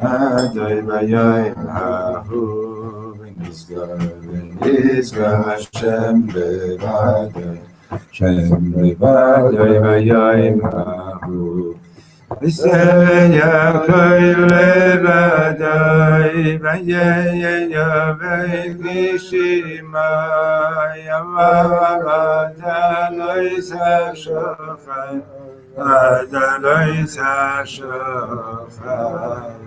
Adai Bayoim Hahu V'nizgar Hashem Bevadai Hashem Bevadai Bayoim Hahu V'seh Yaakov Levadai V'yeyevei Gishima Yamavada Loisa Shochan Ada Loisa Shochan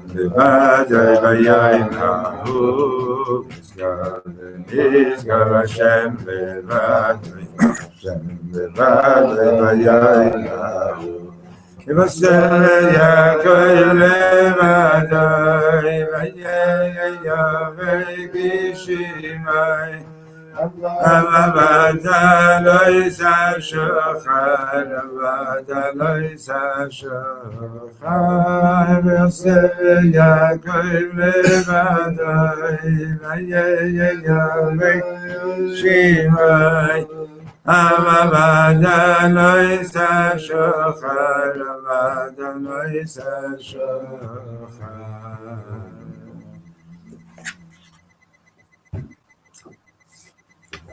Bevadai Bayaim Hahu Nizgar Hashem Bevadai Hashem Bevadai Bayaim Hahu V'seh Yaakov Levadai V'yeyevei Gishimai Avada Loisa Shochan Avada Loisa Shochan V'seh Yaakov Levadai V'yeyevei Gishimai Avada Loisa Shochan Avada Loisa Shochan.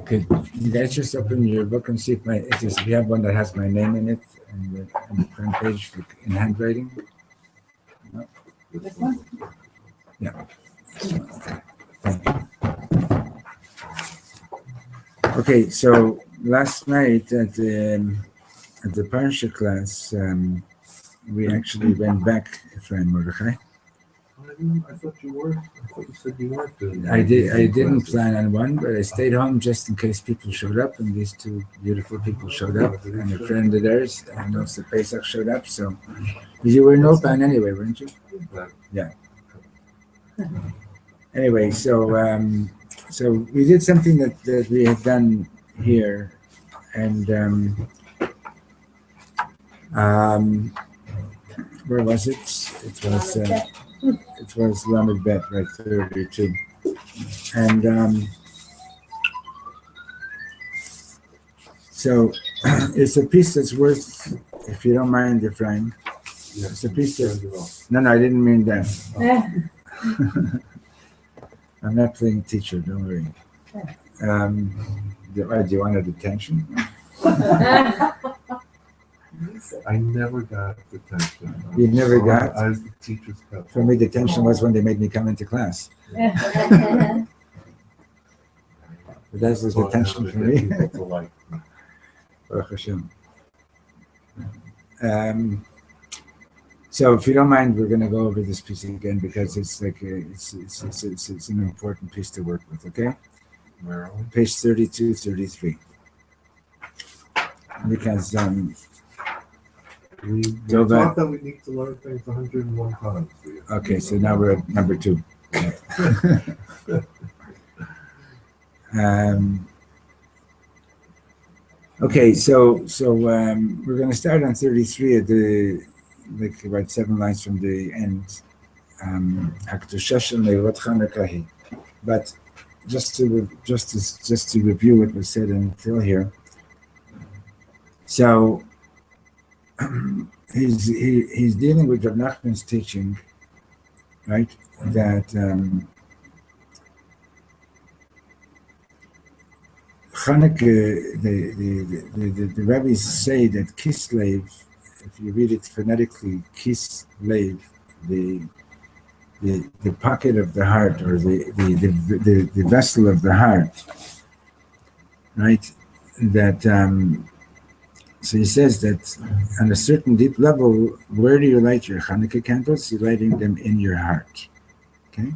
Okay, you guys just open your book and see if you have one that has my name in it and on the front page in handwriting. No? This one? Yeah. Thank you. Okay, so last night at the Parsha class, we actually went back, Ephraim Mordechai. I thought you said you weren't doing I didn't plan on one, but I stayed home just in case people showed up, and these two beautiful people showed up, and a friend of theirs, and also Pesach showed up. So you were in Opan anyway, weren't you? Yeah. Anyway, so we did something that we had done here, and where was it? It was Lamed Bet, right, 32. And so it's a piece that's worth, if you don't mind, Ephraim. Yeah, it's a piece that, no, I didn't mean that. I'm not playing teacher, don't worry. Do you want a detention? I never got detention. You never got? I was the teacher's pet. For me, detention was when they made me come into class. But that was detention for me. Baruch Hashem. So if you don't mind, we're going to go over this piece again because it's like it's an important piece to work with. Okay, Where are we? Page 32, 33. Because We So thought that we need to learn things 101 times. okay, so now we're at number 2. Okay, so we're going to start on 33 at like about 7 lines from the end. But just to review what was said until here. So he's dealing with Reb Nachman's teaching, right? That Channukah, the rabbis say that Kislev, if you read it phonetically, Kislev, the pocket of the heart, or the vessel of the heart, right? That so he says that on a certain deep level, where do you light your Channukah candles? You're lighting them in your heart. Okay.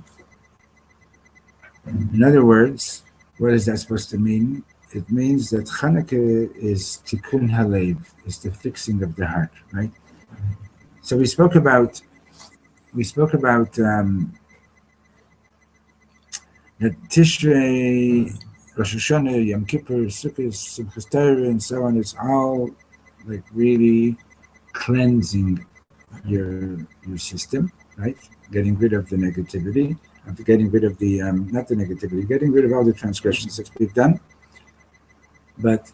In other words, what is that supposed to mean? It means that Channukah is tikkun halev, is the fixing of the heart, right? So we spoke about that Tishrei Rosh Hashanah, Yom Kippur, Sukkot, Simchas Torah, and so on. It's all like really cleansing your system, right? Getting rid of the negativity, getting rid of the not the negativity, getting rid of all the transgressions that we've done. But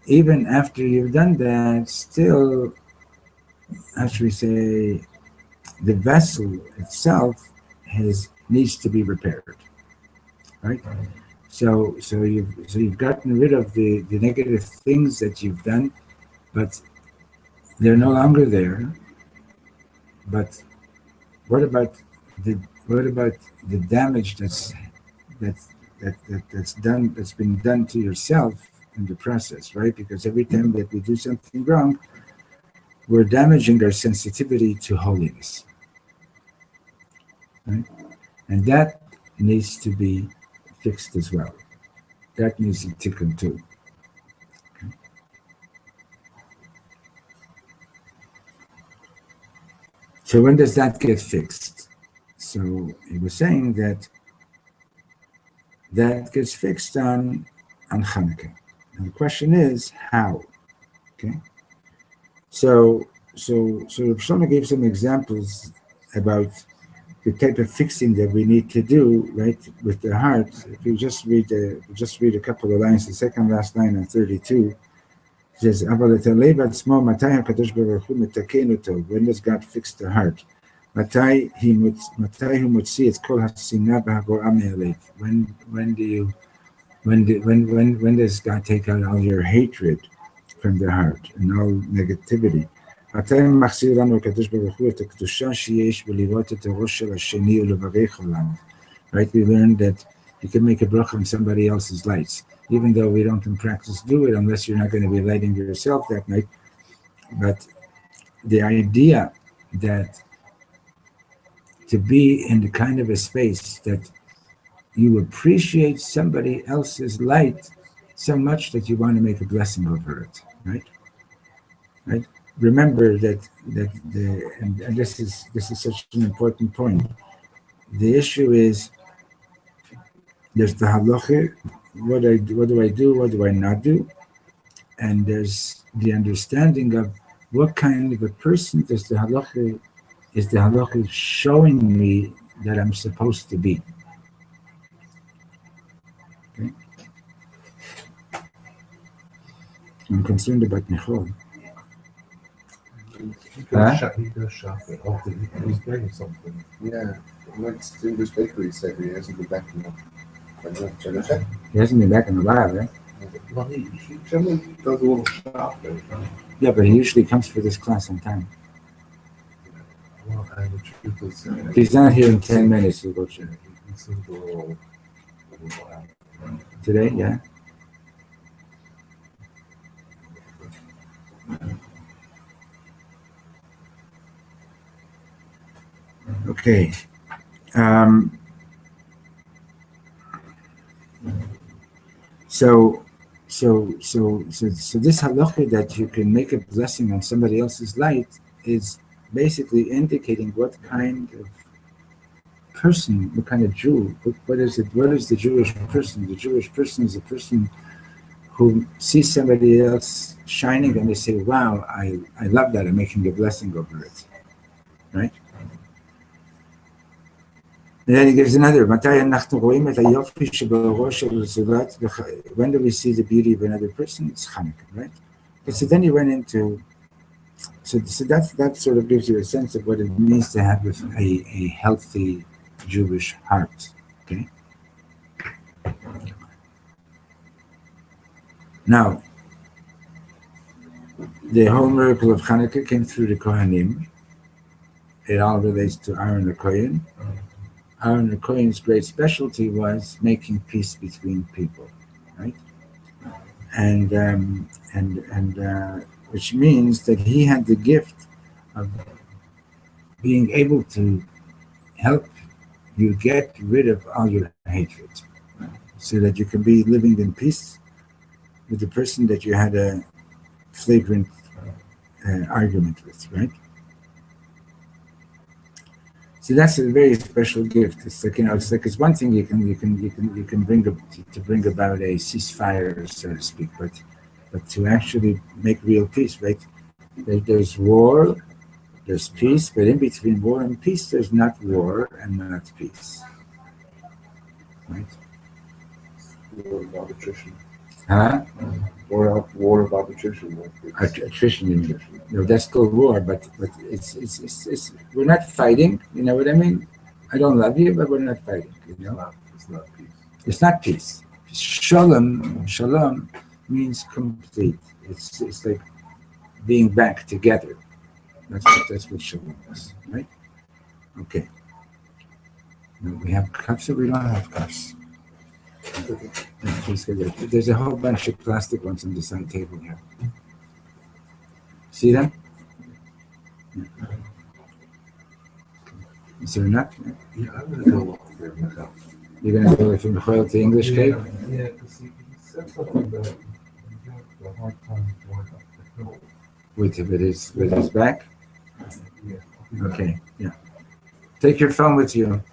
even after you've done that, still, how should we say, the vessel itself needs to be repaired, right? So you've gotten rid of the negative things that you've done, but they're no longer there. But what about the damage that's been done to yourself in the process, right? Because every time that we do something wrong, we're damaging our sensitivity to holiness, right? And that needs to be fixed as well. That needs to tickle too. Okay. So when does that get fixed? So he was saying that gets fixed on Channukah. And the question is how? Okay. So Reb Shlomo gave some examples about the type of fixing that we need to do, right, with the heart. If you just read a couple of lines, the second last line on 32 says, "Aval et halev atzmo matay hakadosh baruch hu metaken oto." When does God fix the heart? Matay hu motzi et kol hasina v'hago'a me'alev. When does God take out all your hatred from the heart and all negativity? Right, we learned that you can make a bracha on somebody else's lights, even though we don't in practice do it unless you're not going to be lighting yourself that night. But the idea that to be in the kind of a space that you appreciate somebody else's light so much that you want to make a blessing over it, right? Right? Remember that and this is such an important point. The issue is there's the halacha, what do I do, what do I not do, and there's the understanding of what kind of a person is the halacha showing me that I'm supposed to be. Okay? I'm concerned about Michal. He goes shopping. Oh, he's getting something. Yeah, he went to English bakery, he said he hasn't been back in Channukah. He hasn't been back in a while, right? Well, he generally does a little shopping. Yeah, but he usually comes for this class on time. Well, and the truth is, If he's not here in 10 minutes, he'll go to he seems a little wild. today, yeah? Okay. So this halacha that you can make a blessing on somebody else's light is basically indicating what kind of person, what kind of Jew, what is it? What is the Jewish person? The Jewish person is a person who sees somebody else shining and they say, "Wow, I love that. I'm making a blessing over it," right? And then he gives another. When do we see the beauty of another person? It's Channukah, right? Okay, so then he went into. So that sort of gives you a sense of what it means to have a healthy Jewish heart. Okay. Now, the whole miracle of Channukah came through the Kohanim. It all relates to Aaron the Kohen. Aaron the Kohen's great specialty was making peace between people, right? And which means that he had the gift of being able to help you get rid of all your hatred, so that you can be living in peace with the person that you had a flagrant argument with, right? So that's a very special gift. It's like it's one thing you can bring to bring about a ceasefire, so to speak, but to actually make real peace, right? There's war, there's peace, but in between war and peace, there's not war and not peace, right? War of arbitration. Huh? War of arbitration. Attrition, you mean? No, that's still war, but it's we're not fighting. You know what I mean? I don't love you, but we're not fighting. You know? It's not peace. It's not peace. Shalom means complete. It's like being back together. That's what shalom is, right? Okay. Now, we have cups or we don't have cups? There's a whole bunch of plastic ones on the side table here. See them? Is there enough? Yeah, I'm going to go off there myself. You're going to go from the Choil to English cake? Yeah, because he said something that he had a hard time going up the hill. With his back? Yeah. Okay, yeah. Take your phone with you. Okay.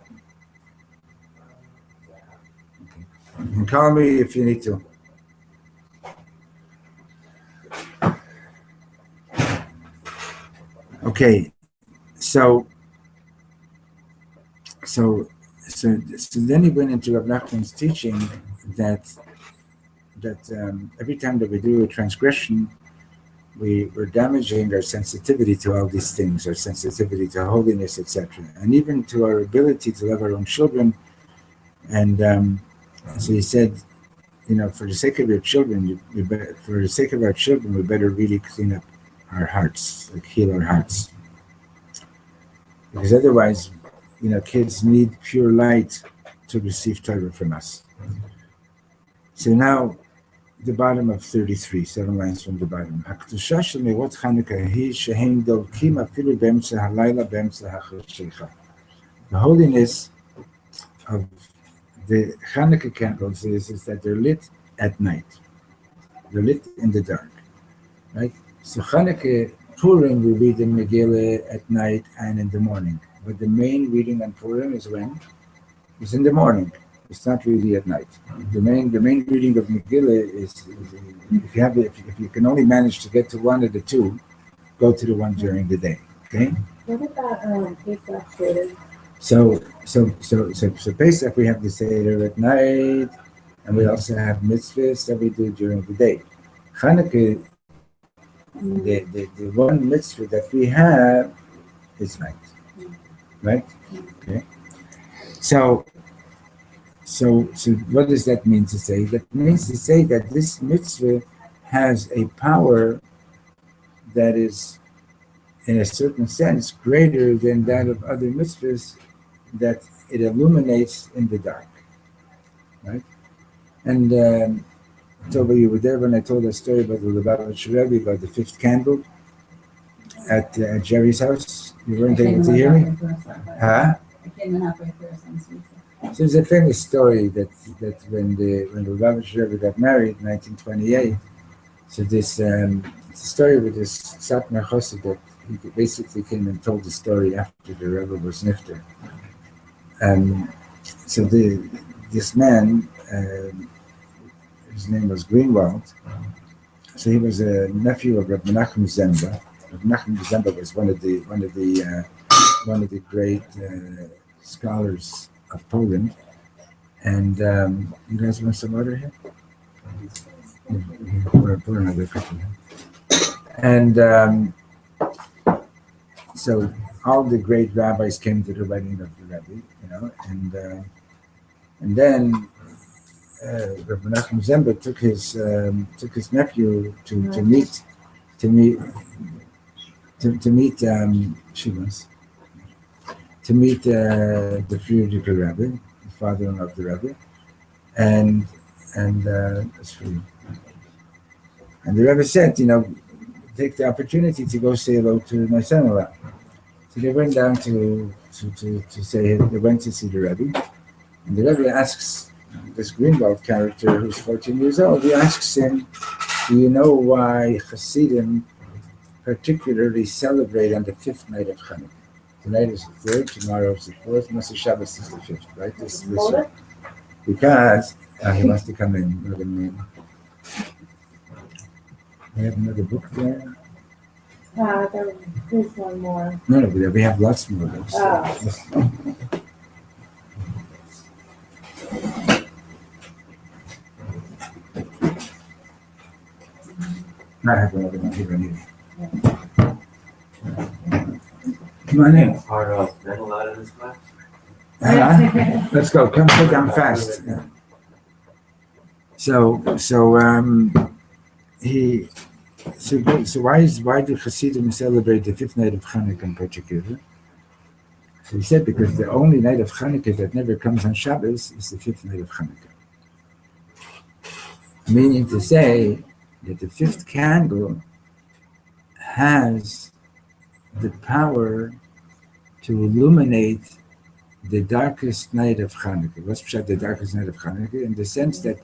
And call me if you need to. Okay, so then he went into Reb Nachman's teaching that every time that we do a transgression, we're damaging our sensitivity to all these things, our sensitivity to holiness, etc., and even to our ability to love our own children. And so he said, for the sake of your children, for the sake of our children, we better really clean up our hearts, like heal our hearts, because otherwise, kids need pure light to receive Torah from us. So now, the bottom of 33, 7 lines from the bottom. The holiness of the Chanukah candles is that they're lit at night. They're lit in the dark, right? So Chanukah, Purim, we read the Megillah at night and in the morning. But the main reading on Purim is when? It's in the morning. It's not really at night. The main reading of Megillah is if you can only manage to get to one of the two, go to the one during the day. Okay. What about Pesach Seder? So Pesach we have the Seder at night, and we also have mitzvahs that we do during the day. Chanukah, the one mitzvah that we have is night, right? Okay. So what does that mean to say? That means to say that this mitzvah has a power that is, in a certain sense, greater than that of other mitzvahs, that it illuminates in the dark, right? And Toba, you were there when I told that story about the Lubavitch Rebbe, about the fifth candle at Jerry's house. You weren't able to hear me? Huh? I came in halfway through since we So it's a famous story that when the Lubavitch Rebbe got married in 1928, so this it's a story with this Satmar Chassid that he basically came and told the story after the Rebbe was nifter. So this man, his name was Greenwald. So he was a nephew of Reb Menachem Zemba. Reb Menachem Zemba was one of the great scholars of Poland. And you guys want some water here? Pour another cup in here. And so all the great rabbis came to the wedding of the Rebbe, and then Reb Menachem Zemba took his nephew to meet the Frierdiker Rebbe, the father-in-law of the Rebbe, and that's for you. And the Rebbe said, take the opportunity to go say hello to my son-in-law. So they went down to say, they went to see the Rebbe, and the Rebbe asks this Greenwald character, who's 14 years old, he asks him, do you know why Hasidim particularly celebrate on the fifth night of Chanukah? Tonight is the 3rd, tomorrow is the 4th, Moshe Shabbos is the 5th, right? This Hold it. because he wants to come in. Let him in. We have another book there. There's one more. No, we have lots more books. Oh. I have another one here. Come on in. Are men allowed in this class? Let's go. Come sit down fast. Yeah. So why do Hasidim celebrate the 5th night of Chanukah in particular? So he said because the only night of Chanukah that never comes on Shabbos is the 5th night of Chanukah. Meaning to say that the 5th candle has the power to illuminate the darkest night of Chanukah. What's the darkest night of Chanukah? In the sense that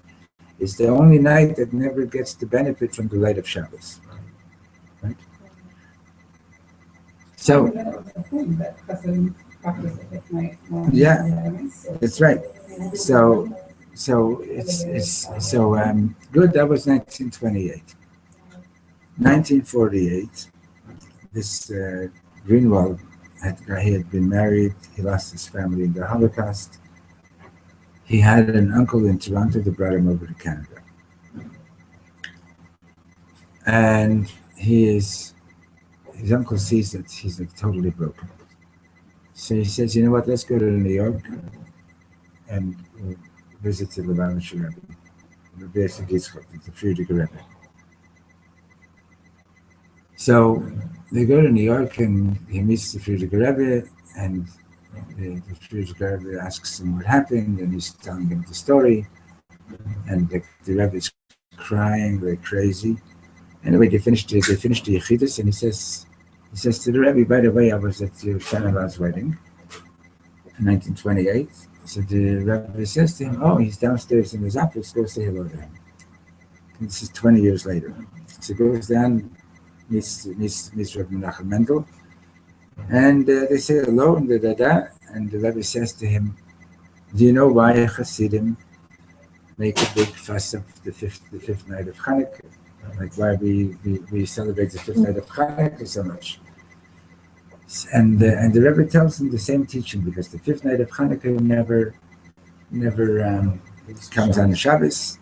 it's the only night that never gets the benefit from the light of Shabbos. Right? So, yeah, that's right. So good. That was 1928. 1948. This Greenwald he had been married. He lost his family in the Holocaust. He had an uncle in Toronto that brought him over to Canada, and his uncle sees that he's like totally broken. So he says, "You know what? Let's go to New York and visit the Lubavitcher Rebbe, Rebbe Yitzchak, the Frierdiker Rebbe." So they go to New York and he meets the Frierdiker Rebbe, and the Frierdiker Rebbe asks him what happened, and he's telling him the story, and the Rebbe is crying like crazy. Anyway, they finished the Yechidus, and he says to the Rebbe, "By the way, I was at your son-in-law's wedding in 1928. So the Rebbe says to him, "Oh, he's downstairs in his office. Go say hello to him." And this is 20 years later. So he goes down, meets Rebbe Menachem Mendel, and they say hello and and the Rebbe says to him, "Do you know why Hasidim make a big fuss of the fifth night of Chanukah? Like why we celebrate the 5th night of Chanukah so much?" And the Rebbe tells him the same teaching, because the 5th night of Chanukah never comes on Shabbos,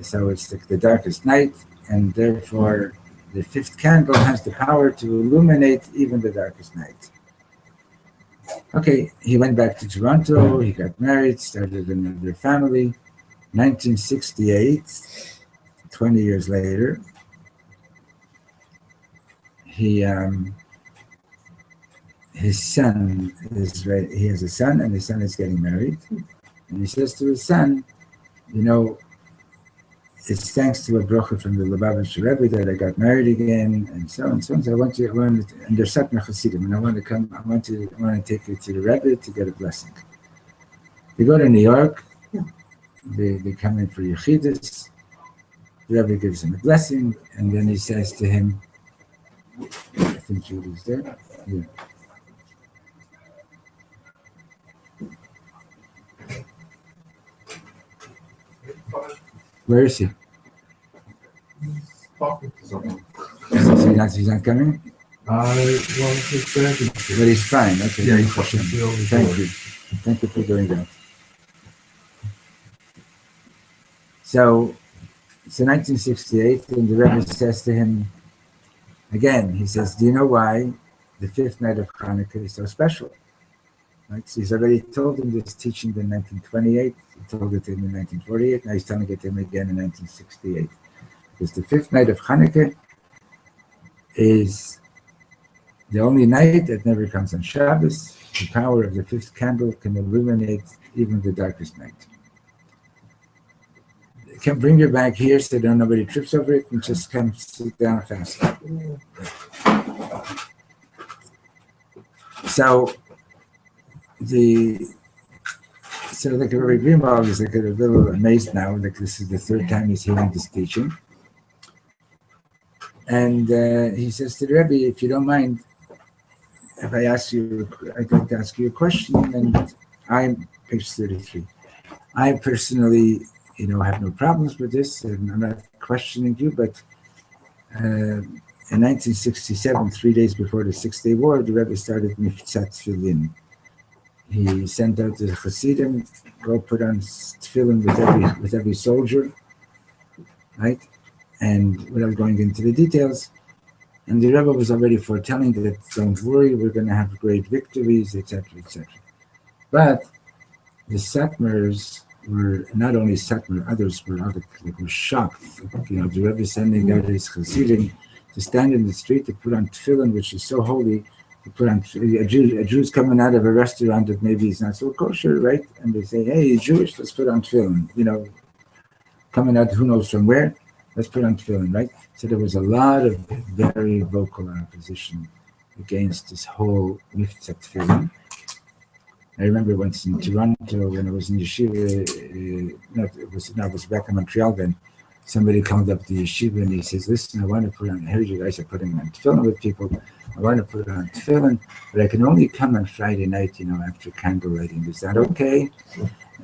so it's like the darkest night, and therefore the 5th candle has the power to illuminate even the darkest night. Okay, he went back to Toronto, he got married, started another family. 1968, 20 years later, he has a son, and his son is getting married, and he says to his son, "You know, it's thanks to a bracha from the Lubavitcher Rebbe that I got married again," and so on and so on. So and they're Satmar Hasidim, and I want to take you to the Rebbe to get a blessing. They go to New York, they come in for Yechidus, the Rebbe gives him a blessing, and then he says to him, I think Julie's there. Yeah. Where is he? He's talking to someone. He's not coming? Well, he's standing. But he's fine. Okay. Yeah, he's talking to the Thank you. Thank you for doing that. So 1968, and the Rebbe says to him, again, he says, "Do you know why the 5th night of Hanukkah is so special?" Right? So he's already told him this teaching in 1928. He told it to him in 1948. Now he's telling it to him again in 1968. Because the 5th night of Hanukkah is the only night that never comes on Shabbos. The power of the 5th candle can illuminate even the darkest night. You can bring your bag here so that nobody trips over it, and just come sit down fast. So like Rabbi Greenwald is like a little amazed now, like this is the 3rd time he's hearing this teaching. And he says to the Rebbe, "If you don't mind, if I ask you, I'd like to ask you a question, and I'm page 33. I personally, have no problems with this, and I'm not questioning you, but in 1967, 3 days before the Six-Day War, the Rebbe started Miftzat Tefillin. He sent out the Hasidim, go put on tefillin with every soldier, right? And without going into the details, and the Rebbe was already foretelling that, don't worry, we're going to have great victories, etc., etc. But the Satmars were not only Satmar, others were shocked. The Rebbe sending out his Hasidim to stand in the street to put on tefillin, which is so holy. To put on a Jew's coming out of a restaurant that maybe is not so kosher, right? And they say, "Hey, you're Jewish, let's put on tefillin." Coming out who knows from where, let's put on tefillin, right? So there was a lot of very vocal opposition against this whole Miftzat Tefillin. I remember once in Toronto when I was in yeshiva, I was back in Montreal then. Somebody called up the yeshiva and he says, "Listen, I want to put on. I heard you guys are putting on tefillin with people. I want to put on tefillin, but I can only come on Friday night, after candle lighting. Is that okay?"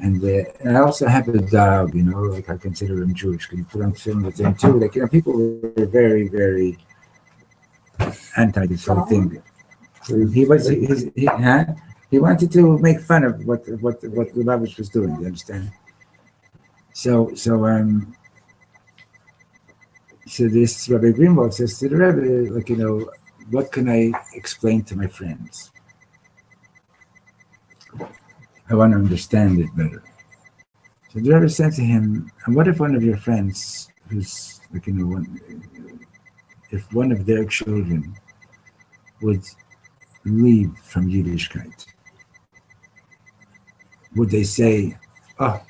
And I also have a dog, I consider him Jewish. Can you put on tefillin with him too? People were very, very anti this whole thing. He wanted to make fun of what Lubavitch was doing. You understand? So this Rabbi Greenwald says to the Rebbe, what can I explain to my friends? I want to understand it better. So the Rebbe said to him, and what if one of your friends who's, if one of their children would leave from Yiddishkeit, would they say, oh,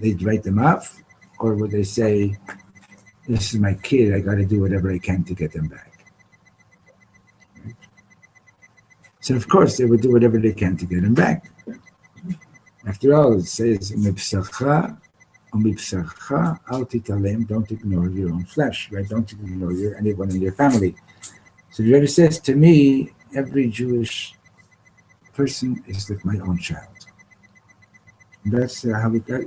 they'd write them off? Or would they say, this is my kid, I got to do whatever I can to get them back? So of course they would do whatever they can to get him back. After all, it says, don't ignore your own flesh, right? Don't ignore anyone in your family. So the Rebbe says, to me, every Jewish person is like my own child. And that's how we got,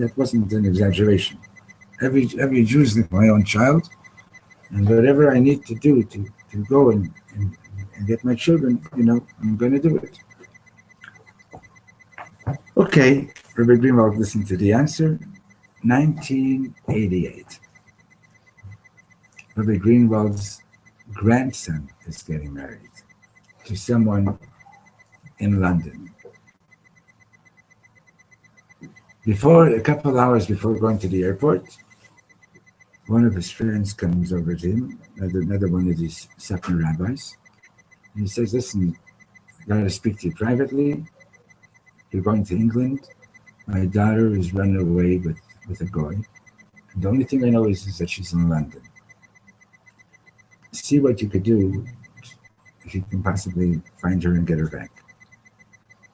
that wasn't an exaggeration. Every Jew is like my own child, and whatever I need to do to go and get my children, I'm going to do it. Okay, Rabbi Greenwald listened to the answer. 1988. Rabbi Greenwald's grandson is getting married to someone in London. A couple of hours before going to the airport, one of his friends comes over to him, another one of these Satmar rabbis, and he says, "Listen, I got to speak to you privately. You're going to England. My daughter is running away with a goy. And the only thing I know is that she's in London. See what you could do if you can possibly find her and get her back."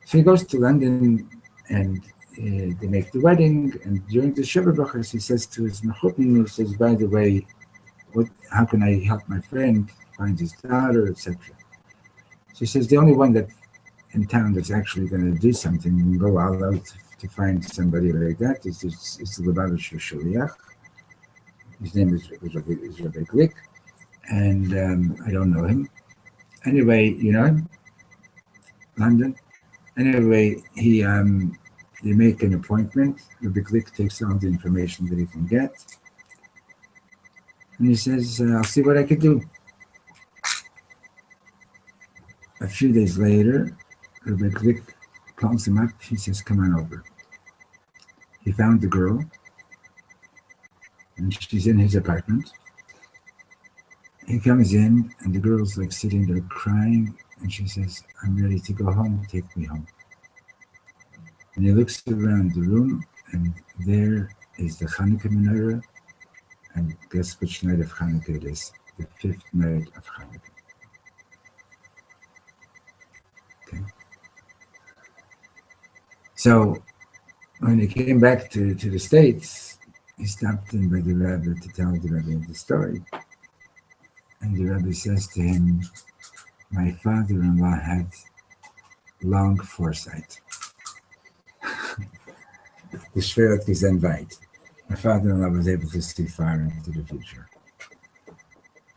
So he goes to London and they make the wedding. And during the Sheva Brachos, he says to his mechutin, he says, "By the way, how can I help my friend find his daughter, etc." So he says, the only one that in town that's actually going to do something and go all out to find somebody like that is the Lubavitcher Shaliach. His name is Rabbi Glick, and I don't know him. Anyway, you know him? London. Anyway, they make an appointment. Rabbi Glick takes all the information that he can get, and he says, "I'll see what I can do." A few days later, Rabbi Glick calls him up. He says, "Come on over." He found the girl, and she's in his apartment. He comes in, and the girl's like sitting there crying, and she says, "I'm ready to go home. Take me home." And he looks around the room, and there is the Channukah menorah, and guess which night of Channukah it is? The 5th night of Channukah. Okay. So when he came back to the States, he stopped in by the rabbi to tell the rabbi the story. And the rabbi says to him, my father-in-law had long foresight. The Shverat is invite. My father-in-law was able to see far into the future.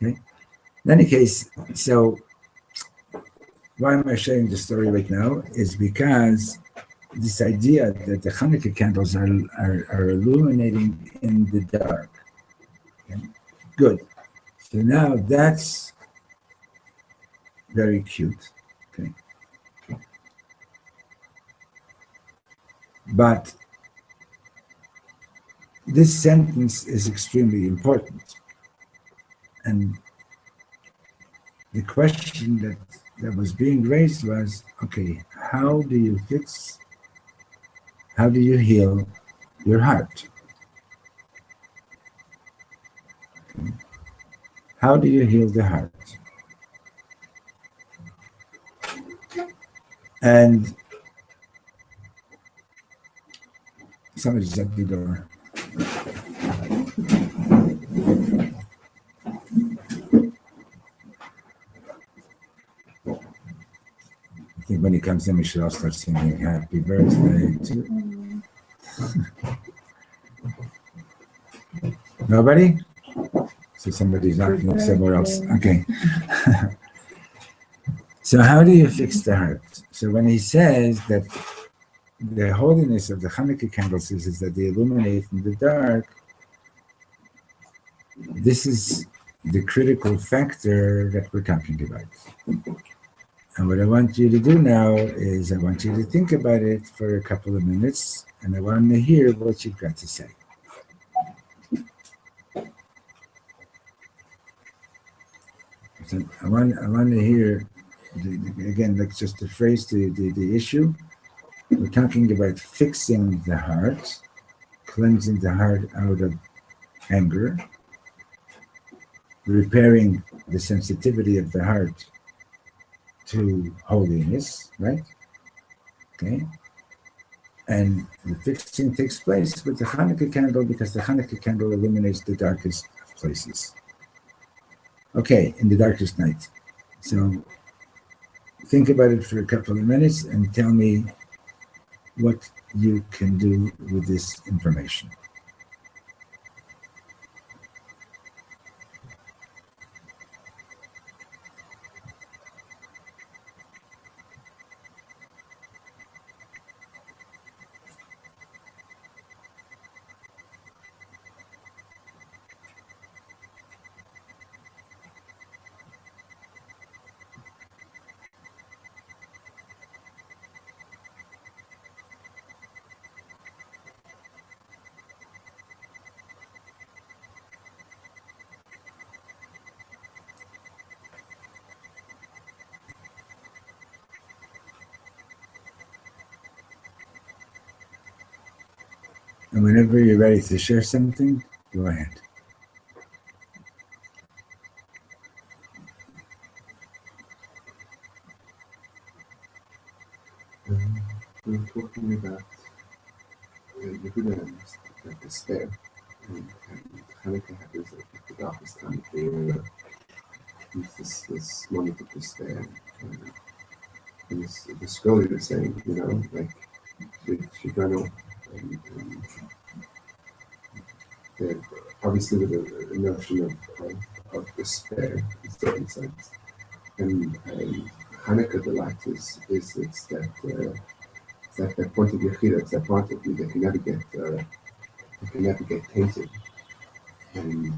Okay. In any case, so why am I sharing the story right now? Is because this idea that the Channukah candles are illuminating in the dark. Okay? Good. So now that's very cute. Okay. But this sentence is extremely important. And the question that was being raised was, okay, how do you heal your heart? Okay. How do you heal the heart? And somebody's at the door. I think when he comes in, we should all start singing happy birthday to... Nobody? So somebody's knocking somewhere else. Okay. So how do you fix the heart? So when he says that the holiness of the Channukah candles is that they illuminate in the dark, this is the critical factor that we're talking about. And what I want you to do now is I want you to think about it for a couple of minutes, and I want to hear what you've got to say. So I want to hear, again, like just to phrase the issue. We're talking about fixing the heart, cleansing the heart out of anger, repairing the sensitivity of the heart to holiness, right? Okay. And the fixing takes place with the Channukah candle because the Channukah candle illuminates the darkest of places. Okay, in the darkest night. So think about it for a couple of minutes and tell me what you can do with this information. And whenever you're ready to share something, go ahead. We were talking about Yehuda and despair, and Channukah happens at the darkest time of the year. This moment of despair. And the scroll was saying, you know, like she ran off, and obviously with a notion of despair in certain sense. And Channukah, the light is it's that point of Yechida, it's that part of you that can never get tainted. And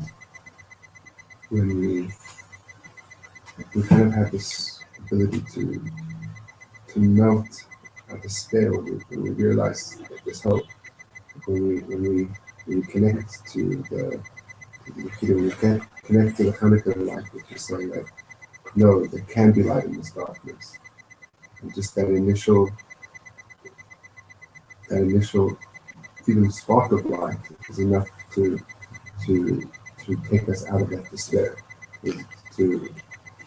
when we kind of have this ability to melt our despair when we realize that there's hope. When we connect to the Yechida, when we connect to the Channukah light, which is saying that no, there can be light in this darkness. And just that initial even spark of light is enough to take us out of that despair.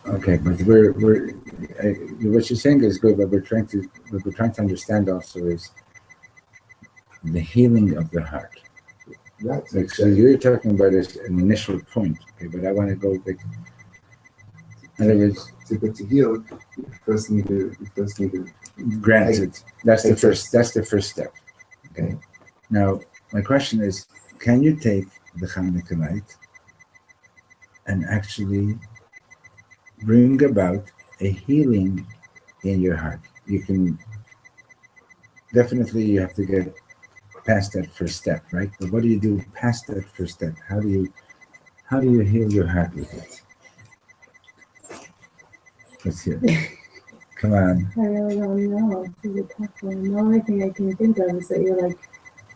Okay, but we're what you're saying is good, but what we're trying to understand also is the healing of the heart. That's like, so you're talking about an initial point, okay, but I want to go like In other words, to heal, you first need to granted. That's the first. That's the first step. Okay. Okay. Now, my question is, can you take the Channukah light and actually bring about a healing in your heart? You can definitely. You have to get past that first step, right? But what do you do past that first step? How do you heal your heart with it? Let's hear. Come on. I really don't know. This is a tough one. The only thing I can think of is that you're like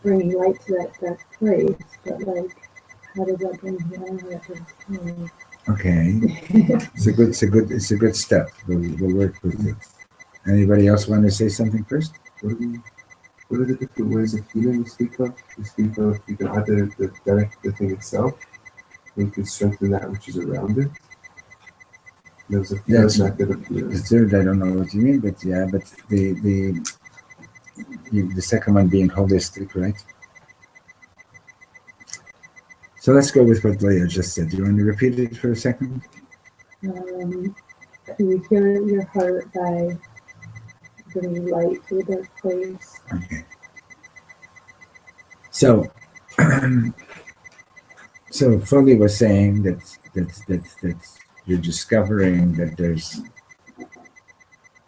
bringing light to that place, but like, how does that bring you out of it? Okay, it's a good step. We'll work with it. Anybody else want to say something first? What are the different ways of healing we speak of? We speak of you can either direct the thing itself, or you can strengthen that which is around it. There's a third method of healing. The third, I don't know what you mean, but yeah, but the second one being holistic, right? So let's go with what Leah just said. Do you want to repeat it for a second? Can you heal your heart by bringing light to a dark place? Okay. So, so Foley was saying that you're discovering that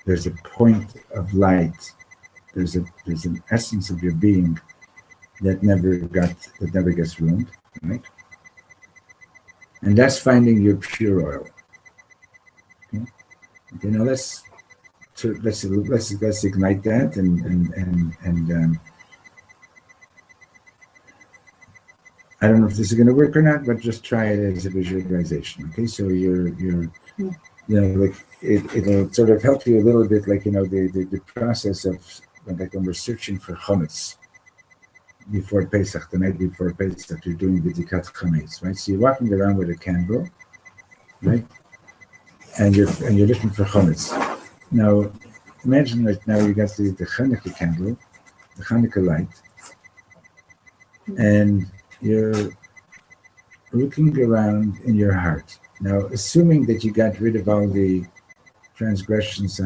there's a point of light, there's an essence of your being that never gets ruined, right? And that's finding your pure oil. Okay, now let's ignite that and I don't know if this is going to work or not, but just try it as a visualization. Okay, so you're like it'll sort of help you a little bit, like the process of like when we're searching for chametz before Pesach, the night before Pesach, you're doing the dikat chametz, right? So you're walking around with a candle, right? And you're looking for chametz. Now, imagine that now you got the Channukah candle, the Channukah light, and you're looking around in your heart. Now, assuming that you got rid of all the transgressions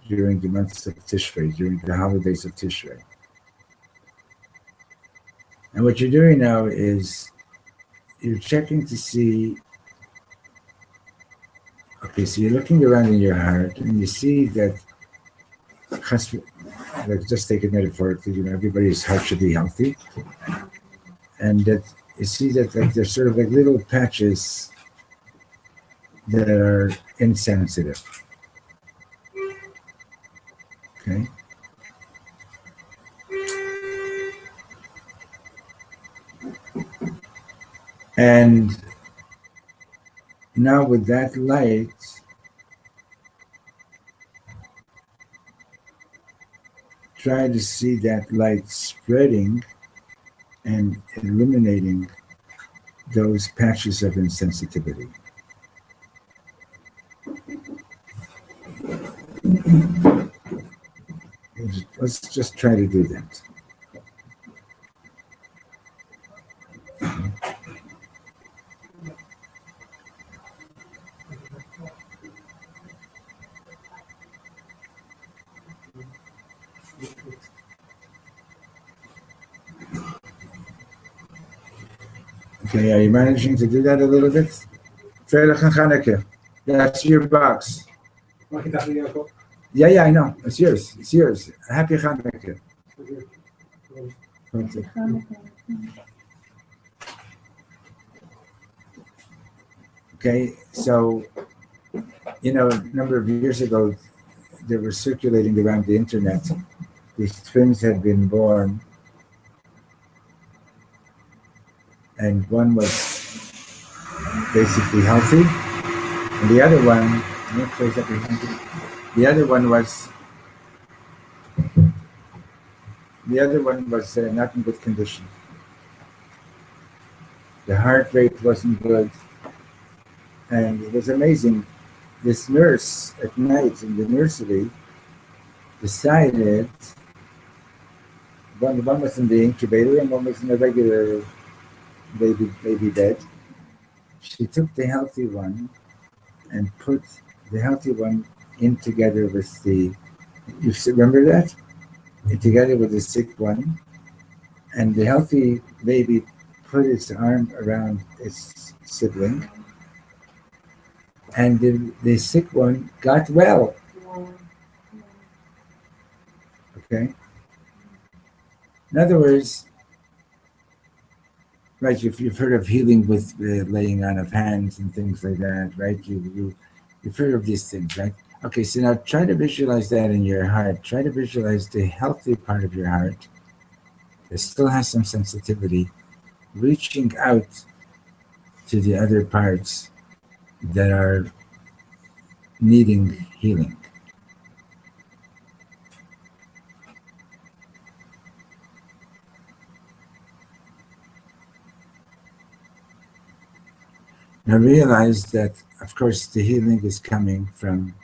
during the months of Tishrei, during the holidays of Tishrei. And what you're doing now is you're checking to see, okay, so you're looking around in your heart and you see that, like just take it metaphorically, everybody's heart should be healthy. And that you see that like there's sort of like little patches that are insensitive. Okay. And now with that light, try to see that light spreading and eliminating those patches of insensitivity. Let's just try to do that. Okay, are you managing to do that a little bit? Veilig en Channukah. That's your box. Yeah, I know. It's yours. It's yours. Happy Channukah. Okay, so, a number of years ago, they were circulating around the internet. These twins had been born, and one was basically healthy, and the other one was not in good condition. The heart rate wasn't good, and it was amazing. This nurse at night in the nursery decided one was in the incubator and one was in a regular baby bed. She took the healthy one and put the healthy one in together with the, you remember that? Together with the sick one, and the healthy baby put its arm around its sibling, and the sick one got well. Okay? In other words, right, you've heard of healing with laying on of hands and things like that, right? You've heard of these things, right? Okay, so now try to visualize that in your heart. Try to visualize the healthy part of your heart that still has some sensitivity, reaching out to the other parts that are needing healing. Now realize that, of course, the healing is coming from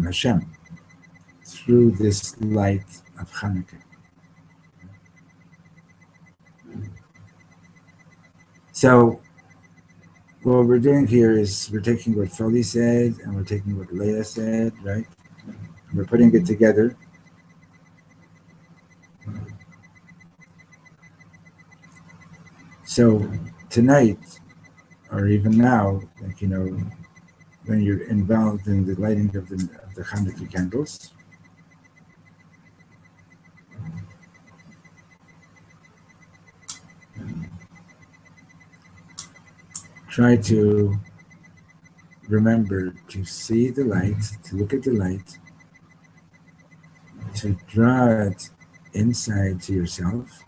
Hashem through this light of Channukah. So what we're doing here is we're taking what Feli said and we're taking what Leah said, right? We're putting it together. So tonight, or even now, like, when you're involved in the lighting of the Channukah candles, try to remember to see the light, to look at the light, to draw it inside to yourself,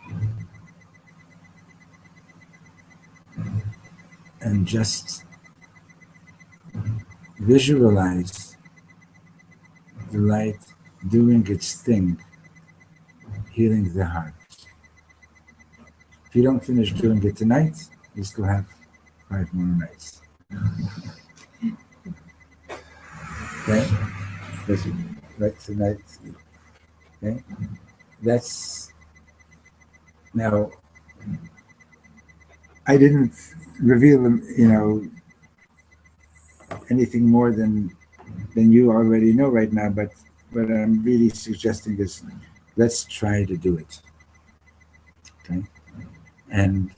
and just visualize the light doing its thing, healing the heart. If you don't finish doing it tonight, you still have 5 more nights. Okay? That's right tonight. Okay? That's now. I didn't reveal, anything more than you already know right now. But what I'm really suggesting is, let's try to do it. Okay, and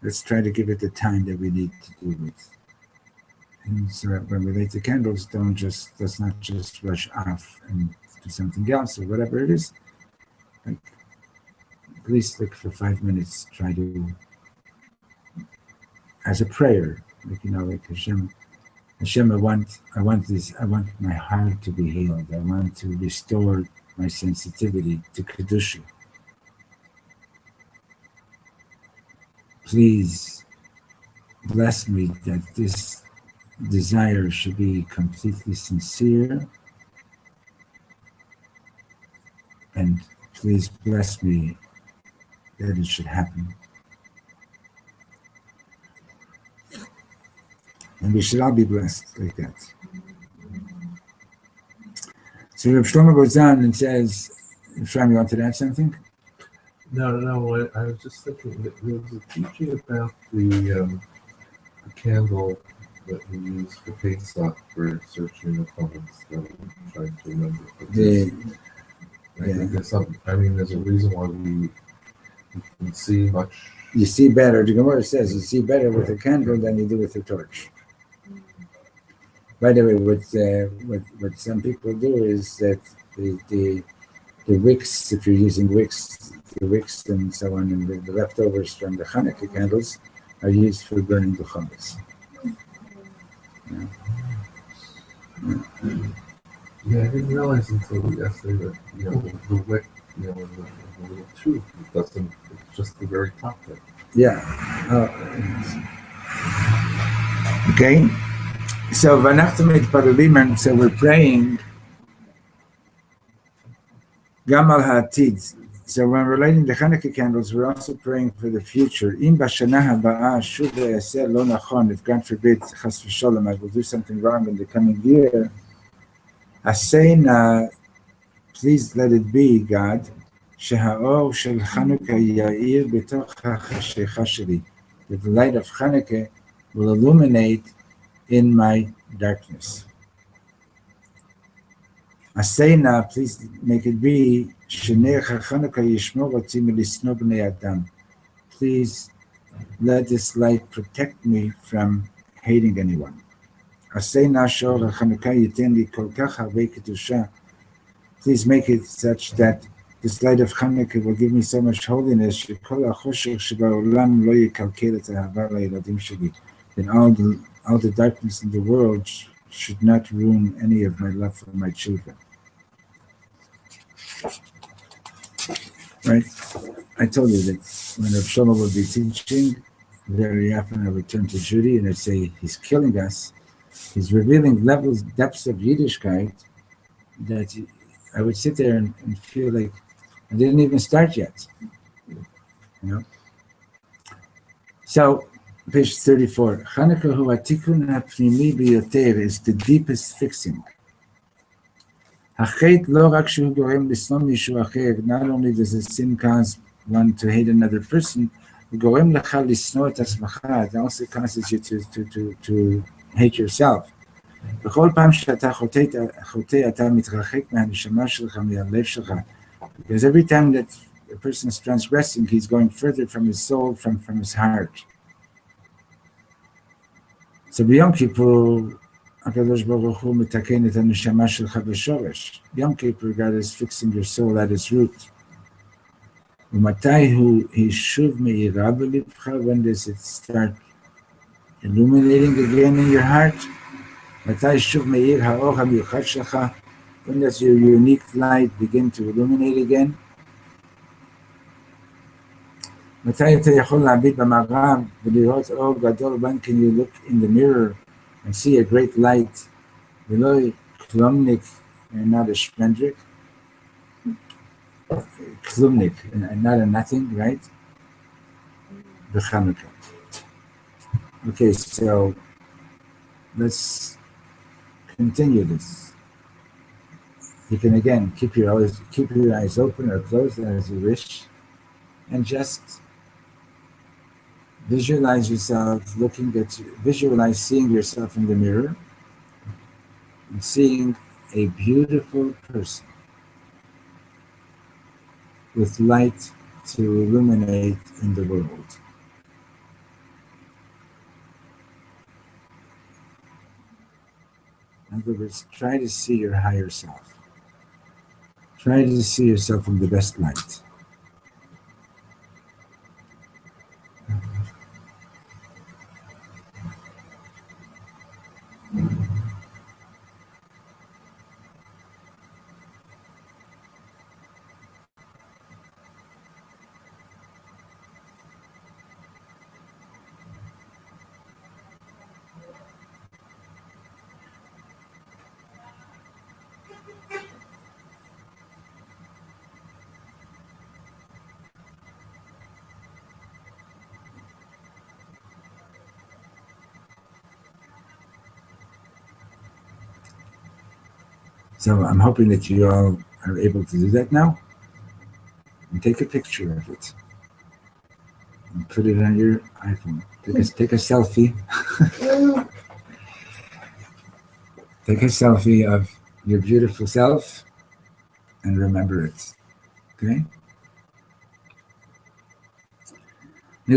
let's try to give it the time that we need to do it. And so when we light the candles, let's not just rush off and do something else or whatever it is. Like, at least like for 5 minutes, try to, as a prayer, like Hashem, I want my heart to be healed. I want to restore my sensitivity to Kedusha. Please bless me that this desire should be completely sincere, and please bless me that it should happen. And we should all be blessed like that. So Reb Shlomo goes on and says, Shram, you want to add something? No, I was just thinking that there was a teaching about the candle that we use for Pesach for searching the comments that I'm trying to remember. There's something, there's a reason why we can see much. You see better. The Gemara says you see better with a candle than you do with a torch. By the way, what some people do is that the wicks, if you're using wicks, the wicks and so on, and the leftovers from the Channukah candles are used for burning the chametz. Yeah, I didn't realize until yesterday that the wick, the little tube, it's just the very top there. Yeah. Okay. So so we're praying Gamal Ha'atid. So when we're lighting the Channukah candles, we're also praying for the future. If God forbid, chas v'sholom, I will do something wrong in the coming year. Asayna, please let it be, God. Sheha'or shel Channukah ya'ir b'toch ha'chashecha sheli. That the light of Channukah will illuminate in my darkness. Asena, please make it be, please let this light protect me from hating anyone. Please make it such that this light of Chanukah will give me so much holiness that all the darkness in the world should not ruin any of my love for my children. Right? I told you that when Reb Shlomo would be teaching, very often I would turn to Judy and I'd say, he's killing us. He's revealing depths of Yiddishkeit that I would sit there and feel like I didn't even start yet. So, page 34. Chanukah hu atikun hapnimi biyoter is the deepest fixing. Hachet lo rak shu gorem lisnom mishu acher. Not only does the sin cause one to hate another person, gorem lecha lisno et asmacha. It also causes you to hate yourself. בכל פעם שאתה חוטא, אתה מתרחק מהנשמה שלך, מהלב שלך. Because every time that a person is transgressing, he's going further from his soul, from his heart. So ביום כיפור, הקדוש ברוך הוא מתקן את הנשמה שלך בשורש. יום כיפור, God is fixing your soul at its root. ומתי היא שוב מאירה בלבך? When does it start illuminating again in your heart? מתי שוב מאיר האור המיוחד שלך? When does your unique light begin to illuminate again? מתי אתה יכול להביט במראה ולראות אור גדול? When can you look in the mirror and see a great light? ולא כלומניק and not a shmendrik. כלומניק and not a nothing, right? בחנוכה. Okay, so let's continue this. You can again keep your eyes open or closed as you wish, and just visualize yourself visualize seeing yourself in the mirror and seeing a beautiful person with light to illuminate in the world. In other words, try to see your higher self. Try to see yourself in the best light. So I'm hoping that you all are able to do that now. And take a picture of it. And put it on your iPhone. Take a selfie. Take a selfie of your beautiful self and remember it. Okay?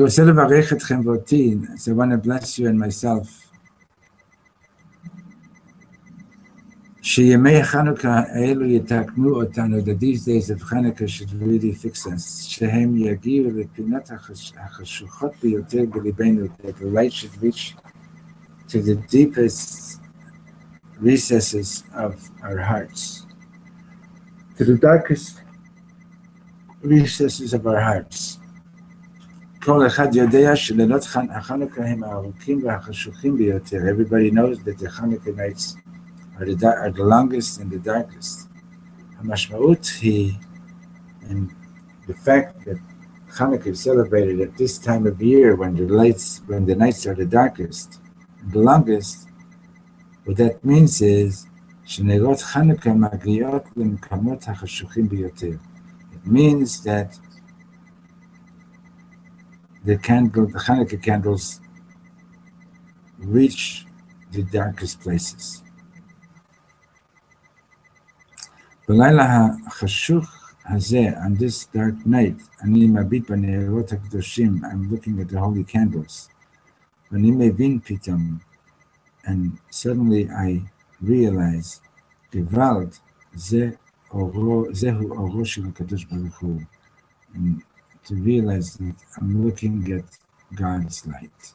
So I want to bless you and myself. שימי חנוכה האלו יתקנו אותנו, that these days of Chanukah should really fix us, שהם יגיעו לפינות החשוכות ביותר בליבנו, that the light should reach to the deepest recesses of our hearts, to the darkest recesses of our hearts. כל אחד יודע שלילות החנוכה הם הארוכים והחשוכים ביותר. Everybody knows that the Chanukah nights are the longest and the darkest. Hamashmaut and the fact that Chanukah is celebrated at this time of year when the nights are the darkest and the longest, what that means is שנרות Chanukah מגיעות למקומות החשוכים ביותר. It means that the Chanukah candles reach the darkest places. בלילה החשוך הזה, on this dark night, אני מביט בנרות הקדושים, I'm looking at the holy candles, ואני מבין פתאום, and suddenly I realize, גוואלד, זהו אורו של הקדוש ברוך הוא, and to realize that I'm looking at God's light.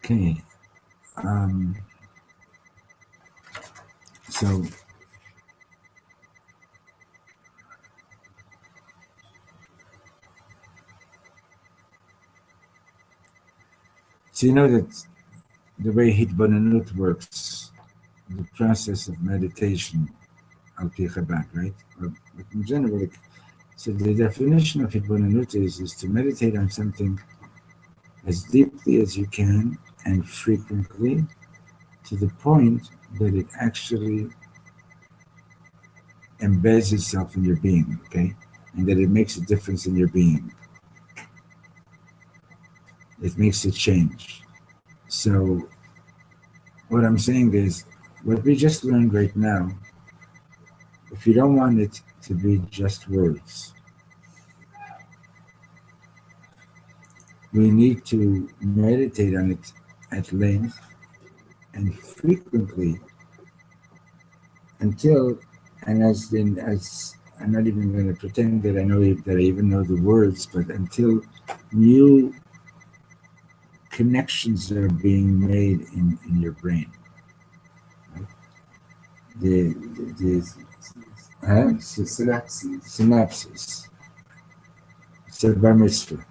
Okay, so you know that the way Hitbonenut works, the process of meditation, al pi Chabad, right? But in general, so the definition of Hitbonenut is to meditate on something as deeply as you can and frequently, to the point that it actually embeds itself in your being, okay? And that it makes a difference in your being. It makes a change. So what I'm saying is, what we just learned right now, if you don't want it to be just words, we need to meditate on it at length and frequently until, and as I'm not even going to pretend that I even know the words, but until new connections are being made in your brain. Right? The synapses. It's a bar mitzvah.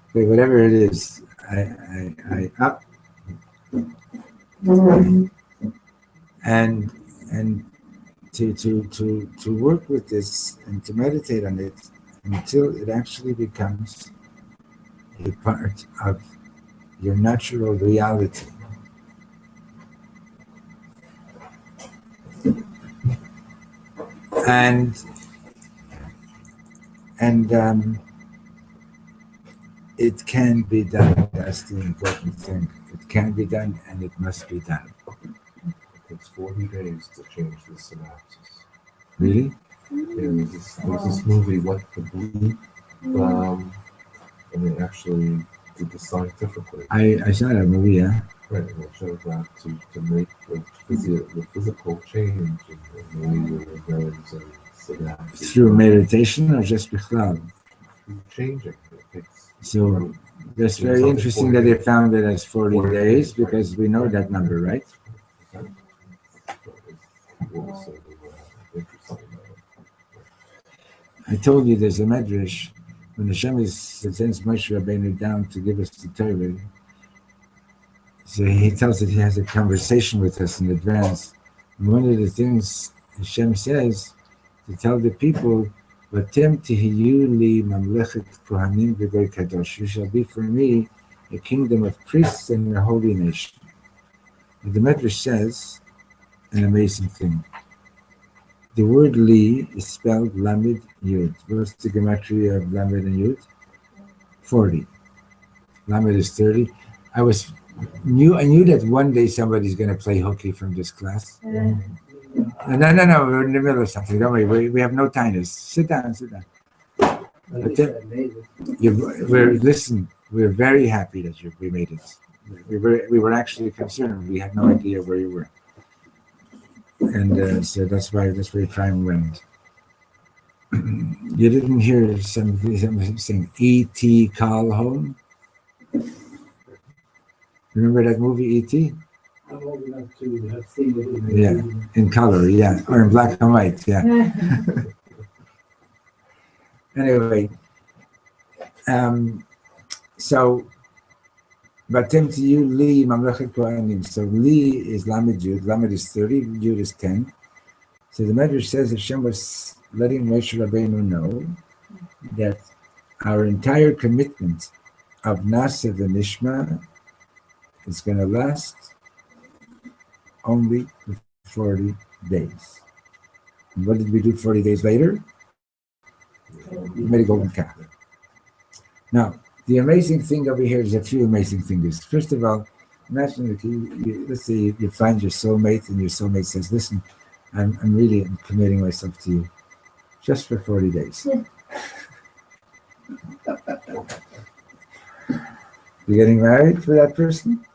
Okay, whatever it is, I up. And to work with this and to meditate on it until it actually becomes a part of your natural reality. And it can be done. That's the important thing. It can be done and it must be done. It takes 40 days to change the synapses. Really? Yeah, there's this movie, What the Bleep, and they actually did this scientifically. I saw that movie, yeah. Right, and it showed that to make the physical change in the way your nerves and synapses. Through meditation or just bichlal? Changing. It takes, So that's very interesting that they found it as 40 days because we know that number, right? I told you there's a medrash when Hashem sends Moshe Rabbeinu down to give us the Torah. So he tells that he has a conversation with us in advance. And one of the things Hashem says to tell the people, "Vatem tihiyu li mamlechet kohanim v'goy kadosh." You shall be for me a kingdom of priests and a holy nation. And the Medrash says an amazing thing. The word li is spelled Lamed Yud. What's the gematria of Lamed and Yud? 40. Lamed is 30. I knew that one day somebody's going to play hooky from this class. No, we're in the middle of something. Don't worry, we have no tinnitus. Sit down. We're very happy that we made it. We were actually concerned. We had no idea where you were. And so that's why we try and went. You didn't hear somebody saying E.T. call home? Remember that movie E.T.? I'm old enough to have seen it. Yeah, in color, yeah, or in black and white, yeah. Anyway, so Batem to you, Li Mamlechet Kohanim. So Li is Lamed Yud, Lamed is 30, Yud is 10. So the Medrash says Hashem was letting Moshe Rabbeinu know that our entire commitment of Nasa the Nishma is going to last only for 40 days. And what did we do 40 days later? We made a golden calf. Now, the amazing thing over here is a few amazing things. First of all, imagine if let's say you find your soulmate and your soulmate says, listen, I'm really committing myself to you just for 40 days. You're getting married for that person,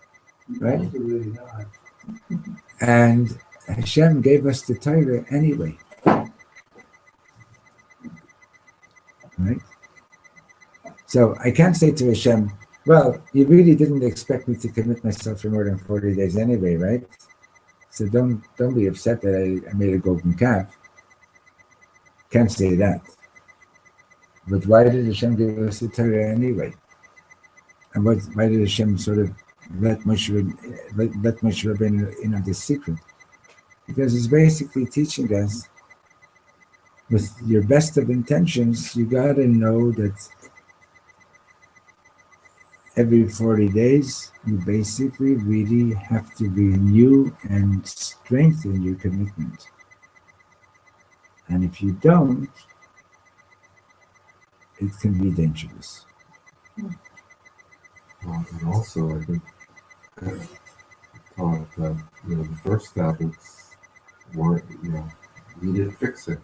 right? Really not. And Hashem gave us the Torah anyway, right? So I can't say to Hashem, well, you really didn't expect me to commit myself for more than 40 days anyway, right? So don't be upset that I made a golden calf. Can't say that. But why did Hashem give us the Torah anyway? And why did Hashem sort of let Moshe Rabbeinu in on this secret? Because he's basically teaching us, with your best of intentions, you got to know that every 40 days, you basically really have to renew and strengthen your commitment. And if you don't, it can be dangerous. And also, I think taught that the first tablets weren't, needed fixing.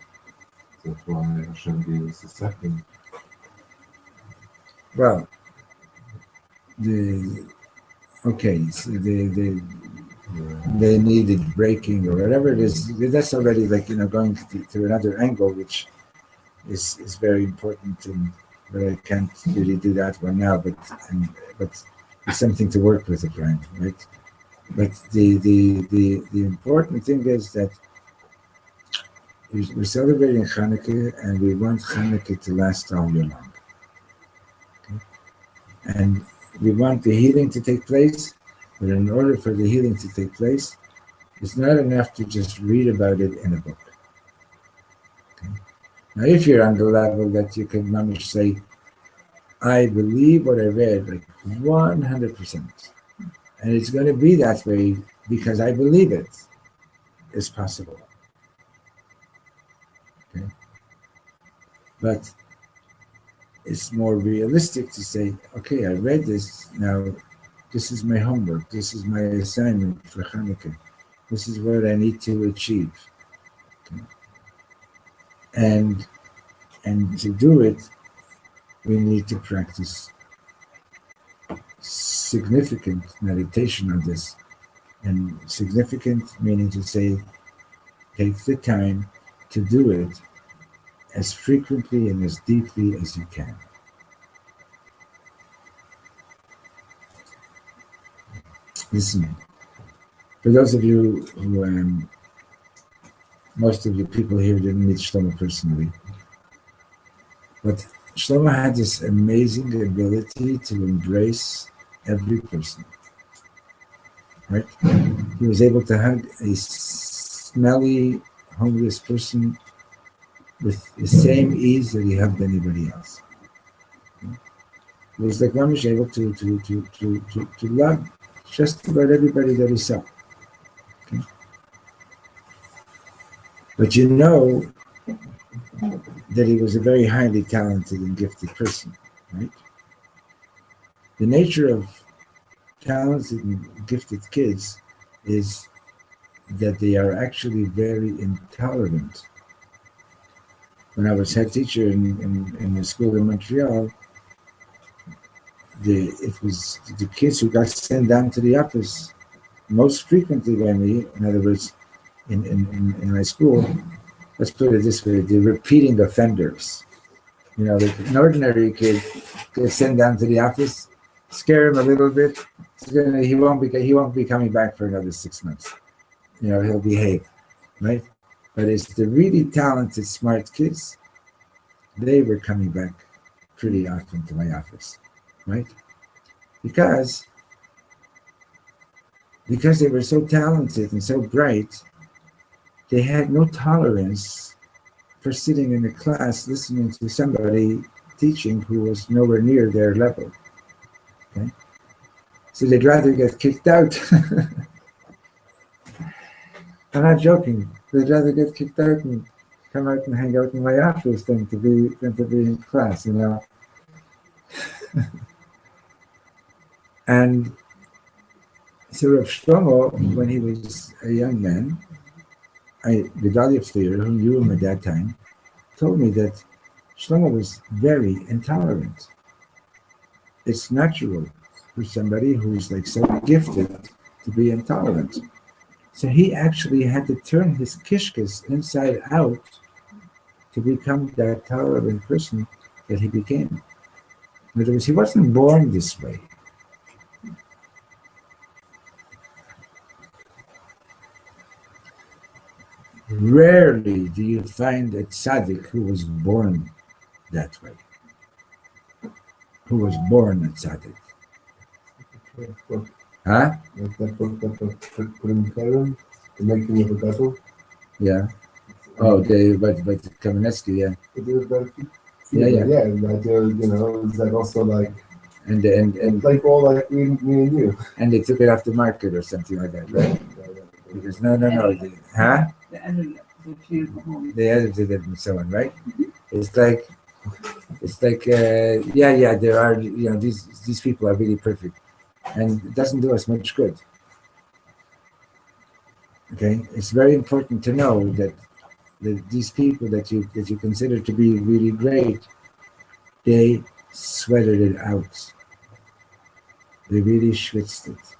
That's why Hashem gave us the second. Well, so they needed breaking or whatever it is. That's already going to another angle, which is very important, but I can't really do that one now. But it's something to work with, friend, right? But the important thing is that we're celebrating Channukah, and we want Channukah to last all year long. Okay? And we want the healing to take place, but in order for the healing to take place, it's not enough to just read about it in a book. Okay? Now, if you're on the level that you can manage to say, I believe what I read, 100%, and it's going to be that way because I believe it, it's possible. Okay? But it's more realistic to say, okay, I read this, now this is my homework, this is my assignment for Channukah, this is what I need to achieve. Okay. And to do it, we need to practice significant meditation on this. And significant meaning to say, take the time to do it as frequently and as deeply as you can. Listen, for those of you who, most of you people here didn't meet Shlomo personally, but Shlomo had this amazing ability to embrace every person, right? He was able to hug a smelly, homeless person with the same ease that he hugged anybody else. It was like Mamish able to love just about everybody that he saw. Okay? But you know that he was a very highly talented and gifted person, right? The nature of talented and gifted kids is that they are actually very intolerant. When I was head teacher in the school in Montreal, it was the kids who got sent down to the office most frequently by me. In other words, in my school, let's put it this way, the repeating offenders. You know, like an ordinary kid could send down to the office, scare him a little bit. He won't be coming back for another 6 months. You know, he'll behave, right? But it's the really talented, smart kids. They were coming back pretty often to my office, right? Because they were so talented and so bright, they had no tolerance for sitting in a class listening to somebody teaching who was nowhere near their level. Okay? So they'd rather get kicked out. I'm not joking. They'd rather get kicked out and come out and hang out in my office than to be in class, you know. And so Reb Shlomo, when he was a young man, the Gedalia Tzir, who knew him at that time, told me that Shlomo was very intolerant. It's natural for somebody who's like so gifted to be intolerant. So he actually had to turn his kishkas inside out to become that tolerant person that he became. In other words, he wasn't born this way. Rarely do you find a tzaddik who was born that way, who was born a tzaddik. Huh? Like that book that put in Karen, The Making of a Vessel. Yeah. Oh, but Kamenetsky, yeah. Yeah. And the idea, you know, is that also like, And like all like me and you. and they took it off the market or something like that, right? Because no. Huh? The editor, the beautiful. They edited it and so on, right? It's like there are, you know, these people are really perfect, and it doesn't do us much good. Okay, it's very important to know that these people that you consider to be really great, they sweated it out. They really schwitzed it.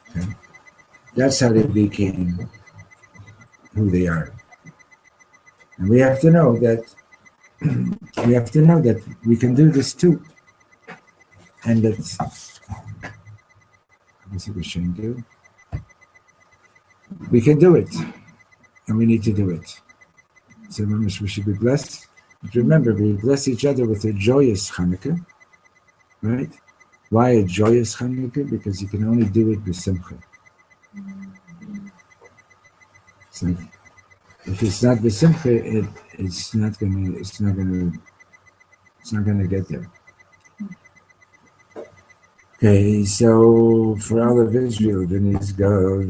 Okay? That's how they became who they are. And we have to know that we can do this too. And that's what we shouldn't do. We can do it. And we need to do it. So we should be blessed. But remember, we bless each other with a joyous Channukah. Right? Why a joyous Channukah? Because you can only do it with simcha. It's like, if it's not with simcha, it's not gonna get there. Okay, so for all of Israel, V'nizgav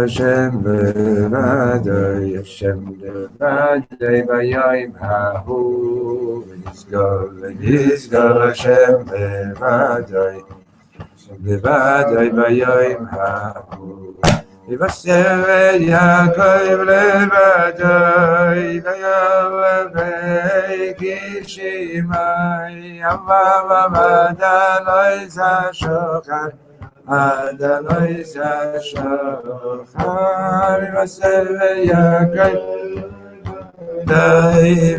Hashem b'vadai, Hashem b'vadai b'yayim ha'hu, V'nizgav Hashem b'vadai, b'vadai b'yayim ha'hu. V'vaser Yaakov levadai, v'yavavei kishimai, Adonai Zashokar, Adonai Zashokar, v'vaser Yaakov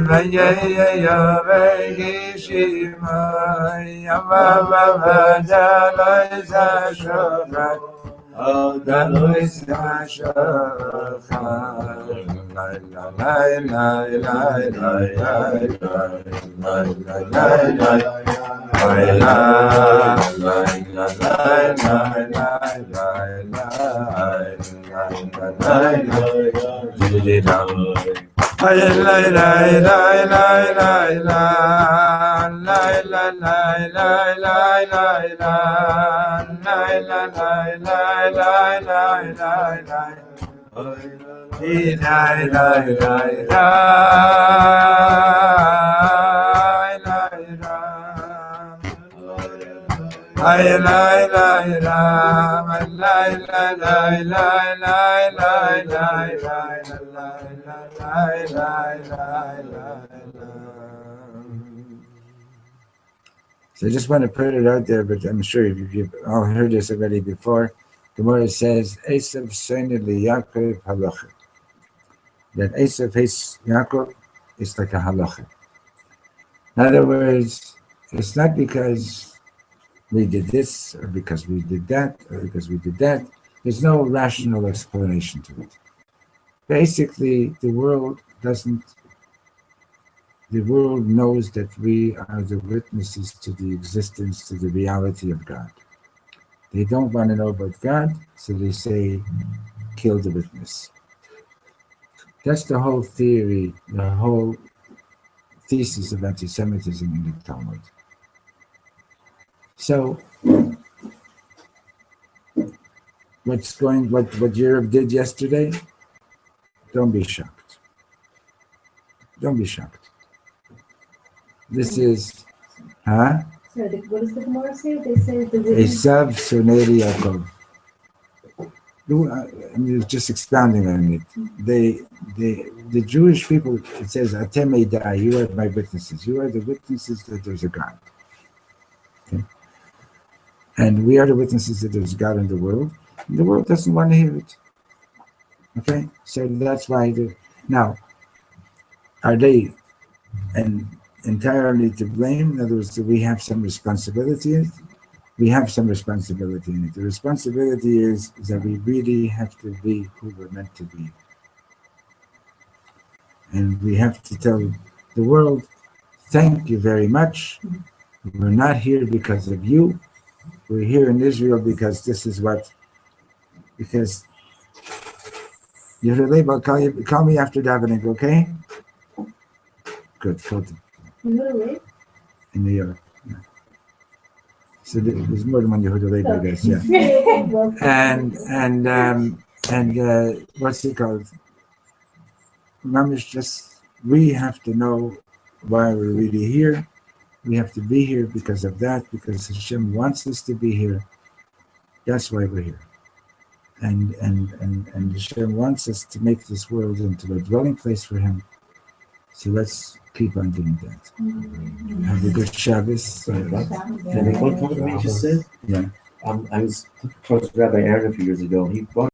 v'yavavei kishimai, Adonai Zashokar, Adonai Zashokar, la la la la la la So I just want to put it out there, but I'm sure you've all heard this already before. Gemara says, Esav Seinid li Yaakov halacha. that Esav hates Yaakov is like a halacha. In other words, it's not because we did this, or because we did that, or because we did that. There's no rational explanation to it. Basically, the world knows that we are the witnesses to the existence, to the reality of God. They don't want to know about God, so they say, kill the witness. That's the whole theory, the whole thesis of anti-Semitism in the Talmud. So, what Europe did yesterday, don't be shocked. Don't be shocked. This is, huh? So what does the Gemara say? They say the witness. Esav Soneri Yaakov. I'm just expounding on it. The Jewish people, it says, Atem Eidai, you are my witnesses. You are the witnesses that there's a God. Okay? And we are the witnesses that there's God in the world. And the world doesn't want to hear it. Okay? So that's why. Now, are they entirely to blame? In other words, do we have some responsibility in it? We have some responsibility in it. The responsibility is that we really have to be who we're meant to be. And we have to tell the world, thank you very much. We're not here because of you. We're here in Israel because this is because Yehuda, call me after davening, okay? Good, Really? in New York. Yeah. So there's more than one Yehuda Leib, I guess, yeah. Well, And what's it called? Mamish, just we have to know why we're really here. We have to be here because of that, because Hashem wants us to be here. That's why we're here. And Hashem wants us to make this world into a dwelling place for Him. So let's keep on doing that. Have a good Shabbos. Can I make one comment on what you just said? Yeah. I was close to Rabbi Aaron a few years ago. He brought